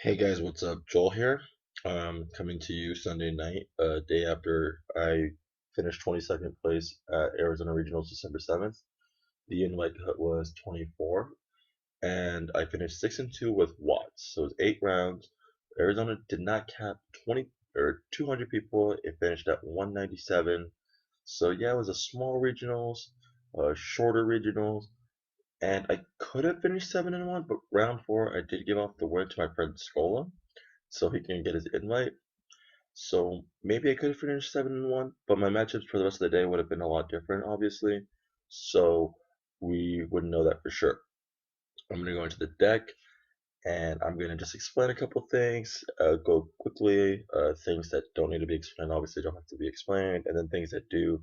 Hey guys, what's up? Joel here. Coming to you Sunday night, day after I finished 22nd place at Arizona Regionals December 7th. The invite cut was 24, and I finished 6-2 with Watts. So it was 8 rounds. Arizona did not cap 20 or 200 people. It finished at 197. So yeah, it was a small regionals, shorter regionals, and I could have finished 7-1, but round four I did give off the win to my friend Scola so he can get his invite. So maybe I could have finished 7-1, but my matchups for the rest of the day would have been a lot different, obviously. So we wouldn't know that for sure. I'm gonna go into the deck and I'm gonna just explain a couple things, go quickly. Things that don't need to be explained obviously don't have to be explained, and then things that do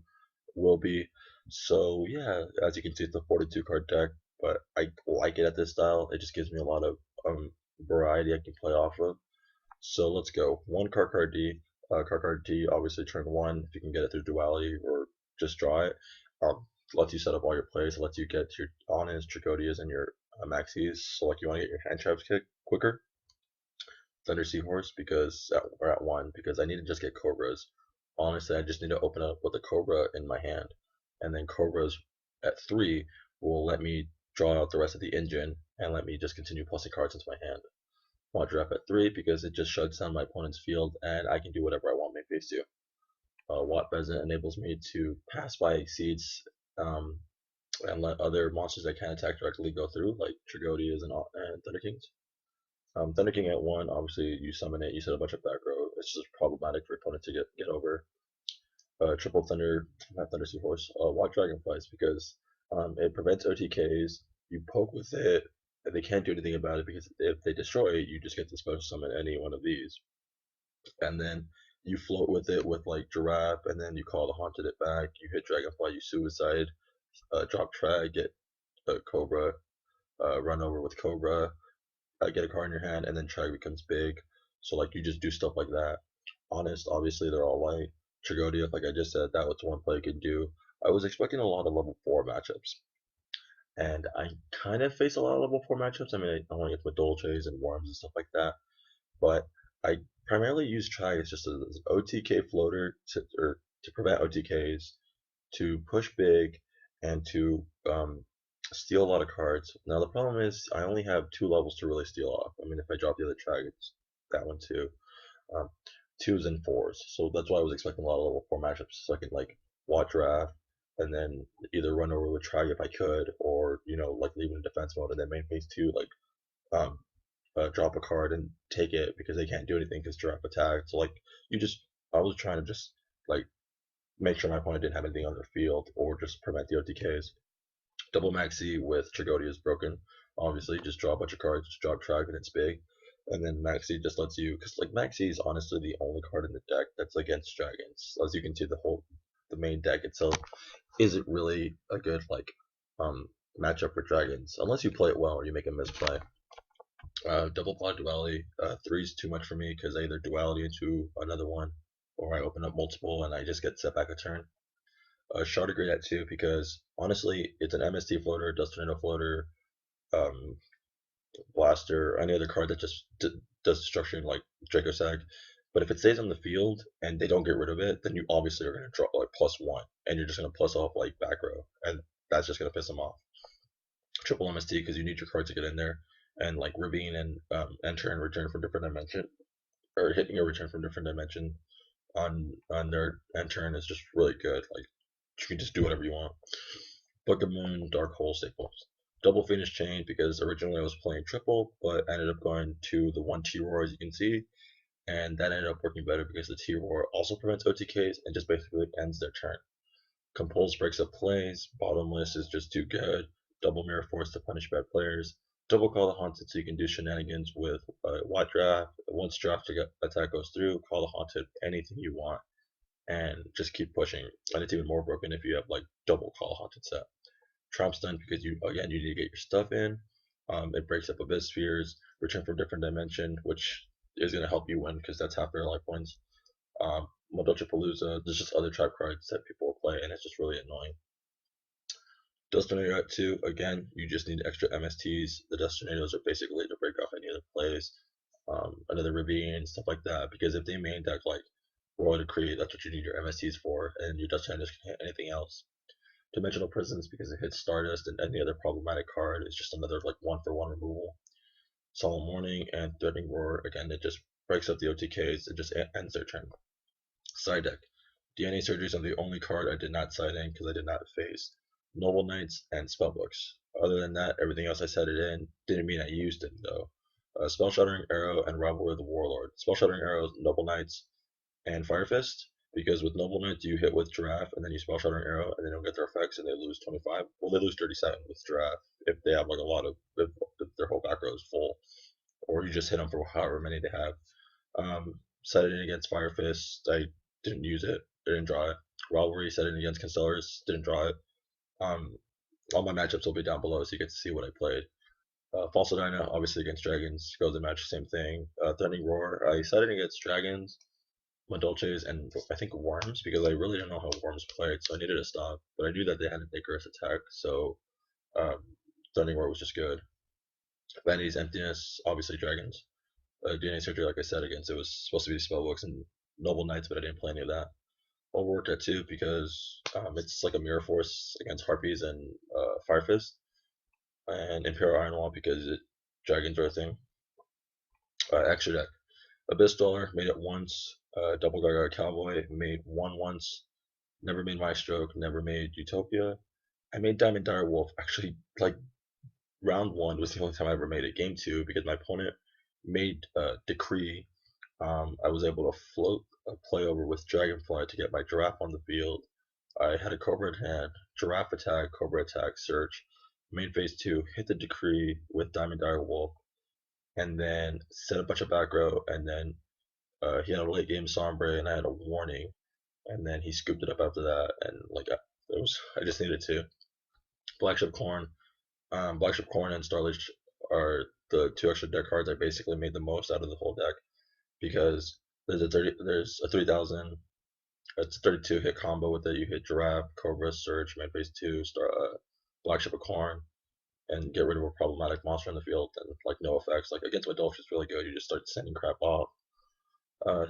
will be. So yeah, as you can see, it's a 42 card deck, but I like it at this style. It just gives me a lot of variety I can play off of. So let's go. One card D. Card D, obviously turn one if you can get it through duality or just draw it. Lets you set up all your plays. Lets you get your Honest, Dragodias, and your Maxis. So like you want to get your hand traps kick quicker. Thunder Seahorse because we're at one because I need to just get Cobras. Honestly, I just need to open up with a Cobra in my hand, and then Cobras at three will let me draw out the rest of the engine and let me just continue plussing cards into my hand. Want draft at three because it just shuts down my opponent's field and I can do whatever I want my face to. Watt Pheasant enables me to pass by Exceeds and let other monsters that can attack directly go through, like Trigodias and Thunder Kings. Thunder King at one, obviously you summon it, you set a bunch of back row. It's just problematic for opponent to get over. Triple Thunder, not Thunder Seahorse. Watt Dragonflies because it prevents OTKs. You poke with it, and they can't do anything about it because if they destroy it, you just get to special summon any one of these. And then you float with it with like Giraffe, and then you call the Haunted it back. You hit Dragonfly, you Suicide, drop Trag, get Cobra, run over with Cobra, get a card in your hand, and then Trag becomes big. So like you just do stuff like that. Honest, obviously they're all light. Tragodia, like I just said, that was one play I could do. I was expecting a lot of level 4 matchups, and I kind of face a lot of level 4 matchups. I mean, I want to get Maldoches and Worms and stuff like that, but I primarily use Trag as just an OTK floater to prevent OTKs, to push big, and to steal a lot of cards. Now the problem is I only have 2 levels to really steal off. I mean, if I drop the other Trag, it's that one too. Um, twos and fours. So that's why I was expecting a lot of level 4 matchups. So I could like watch draft and then either run over with Trag if I could, or like leave in defense mode and then main phase two like um drop a card and take it because they can't do anything because giraffe attacked. So like you just I was trying to just like make sure my opponent didn't have anything on their field or just prevent the OTKs. Double Maxi with Tragodia is broken. Obviously, just draw a bunch of cards, just drop Trag and it's big. And then Maxi just lets you, because like Maxi is honestly the only card in the deck that's against dragons. As you can see, the main deck itself isn't really a good like um matchup for dragons unless you play it well or you make a misplay. Double Pod Duality, three is too much for me because I either duality into another one or I open up multiple and I just get set back a turn. Shardigrade at two because honestly, it's an MST floater, Dust Tornado floater, um, Blaster, any other card that just does destruction like Dracosag. But if it stays on the field and they don't get rid of it, then you obviously are going to drop like +1, and you're just going to plus off like back row, and that's just going to piss them off. Triple MST because you need your card to get in there, and like Ravine and enter and return from different dimension, or hitting a return from different dimension on their end turn is just really good. Like you can just do whatever you want. Book of Moon, Dark Hole staples. Double Phoenix Chain because originally I was playing triple, but ended up going to the one T-Roar as you can see, and that ended up working better because the T-Roar also prevents OTKs and just basically ends their turn. Compulse breaks up plays, Bottomless is just too good, Double Mirror Force to punish bad players, Double Call the Haunted so you can do shenanigans with Watt Draft. Once draft attack goes through, call the Haunted anything you want and just keep pushing. And it's even more broken if you have like double Call Haunted set. Trump Stun because you need to get your stuff in. It breaks up Abyss Spheres, return from different dimension, which is going to help you win because that's half their life points. Maldoche Palooza, there's just other trap cards that people will play, and it's just really annoying. Dust Tornado at 2, again, you just need extra MSTs. The Dust Tornadoes are basically to break off any other plays. another Ravine, stuff like that. Because if they main deck like Royal Decree, that's what you need your MSTs for, and your Dust Hand can hit anything else. Dimensional Prisons because it hits Stardust and any other problematic card is just another like 1-for-1 removal. Solemn Warning and Threatening Roar, again, it just breaks up the OTKs, it just ends their turn. Side deck. DNA Surgeries are the only card I did not side in because I did not face Noble Knights and Spellbooks. Other than that, everything else I sided in didn't mean I used them though. Spell Shattering Arrow and Rivalry of the Warlord. Spell Shattering Arrows, Noble Knights, and Fire Fist. Because with Noble Knights you hit with Giraffe and then you Spell Shattering Arrow and they don't get their effects and they lose 25. Well, they lose 37 with Giraffe if they have like a lot of if their whole back row is full, or you just hit them for however many they have. Set it in against Fire Fist. I didn't use it. I didn't draw it. Rivalry set it in against Constellars. Didn't draw it. Um, all my matchups will be down below, so you get to see what I played. False Dino, obviously against Dragons. Goes and match, same thing. Threatening Roar, I set it against Dragons, Maldoches, and I think Worms, because I really didn't know how Worms played, so I needed to stop. But I knew that they had an Icarus attack, so um, Threatening Roar was just good. Vanity's Emptiness, obviously Dragons. DNA Surgery, like I said, against it was supposed to be Spellbooks and Noble Knights, but I didn't play any of that. Overworked at 2 because it's like a Mirror Force against Harpies and Fire Fist, and Imperial Iron Wall because Dragons are a thing. Extra deck. Abyss Dweller, made it once. Double Gargoyle Cowboy, made one once. Never made My Stroke, never made Utopia. I made Diamond Dire Wolf, actually, like, round 1 was the only time I ever made it. Game 2, because my opponent made Decree. I was able to float a play over with Dragonfly to get my Giraffe on the field. I had a Cobra in hand, Giraffe attack, Cobra attack, search. Main phase 2, hit the Decree with Diamond Dire Wolf, and then set a bunch of back row, and then he had a late game Sombre, and I had a warning, and then he scooped it up after that, and like I just needed to. Blackship Corn, Blackship Corn and Starlight are the 2 extra deck cards I basically made the most out of the whole deck because there's a 3000, it's a 32 hit combo with it. You hit Giraffe, Cobra, Surge, main phase 2, Black Ship of Corn, and get rid of a problematic monster in the field, and like no effects. Like against Maldoche is really good. You just start sending crap off. Uh,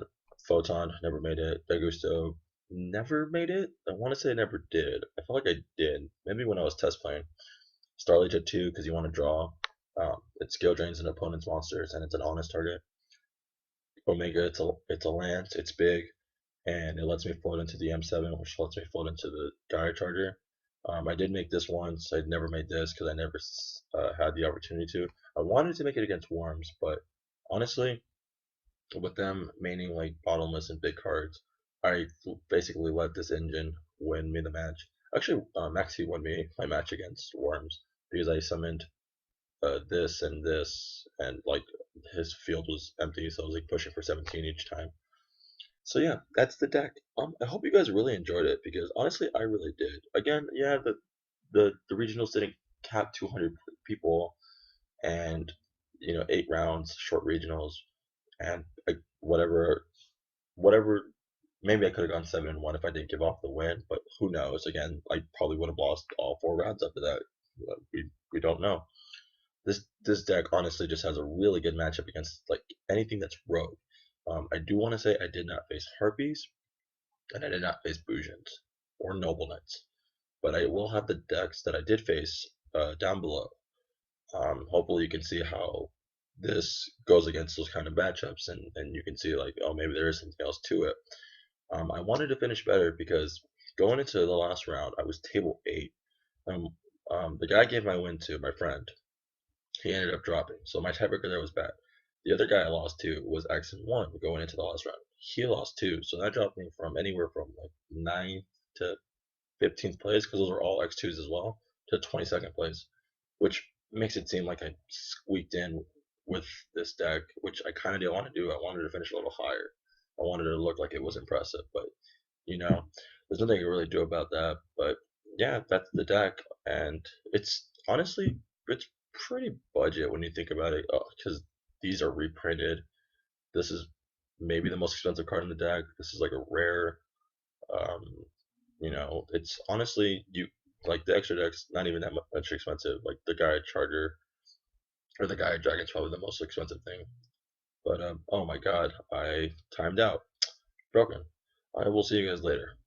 Photon never made it. Degusto never made it. I want to say I never did. I feel like I did. Maybe when I was test playing. Starlight at 2 because you want to draw. It skill drains an opponent's monsters and it's an honest target. Omega, it's a lance. It's big and it lets me float into the M7, which lets me float into the Gaia Charger. I did make this once. I'd never made this because I never had the opportunity to. I wanted to make it against Worms, but honestly, with them maining like bottomless and big cards, I basically let this engine win me the match. Actually, Maxi won me my match against Worms because I summoned this, and like his field was empty, so I was like pushing for 17 each time. So yeah, that's the deck. I hope you guys really enjoyed it because honestly, I really did. Again, yeah, the regionals didn't cap 200 people, and 8 rounds, short regionals, and whatever. Maybe I could have gone 7-1 if I didn't give off the win, but who knows? Again, I probably would have lost all 4 rounds after that. We don't know. This deck honestly just has a really good matchup against like anything that's rogue. I do want to say I did not face Harpies, and I did not face Bujins or Noble Knights, but I will have the decks that I did face down below. Hopefully you can see how this goes against those kind of matchups, and you can see like, oh, maybe there is something else to it. I wanted to finish better because going into the last round, I was table 8. The guy I gave my win to, my friend, he ended up dropping. So my tiebreaker there was bad. The other guy I lost to was X and 1 going into the last round. He lost 2, so that dropped me from anywhere from like 9th to 15th place, because those were all X2s as well, to 22nd place, which makes it seem like I squeaked in with this deck, which I kind of didn't want to do. I wanted to finish a little higher. I wanted it to look like it was impressive, but there's nothing I can really do about that. But yeah, that's the deck, and it's honestly it's pretty budget when you think about it, because these are reprinted. This is maybe the most expensive card in the deck. This is like a rare. Um, it's honestly you like the extra deck's not even that much expensive. Like the Gaia Charger or the Gaia Dragon's probably the most expensive thing. But oh my god, I timed out. Broken. I will see you guys later.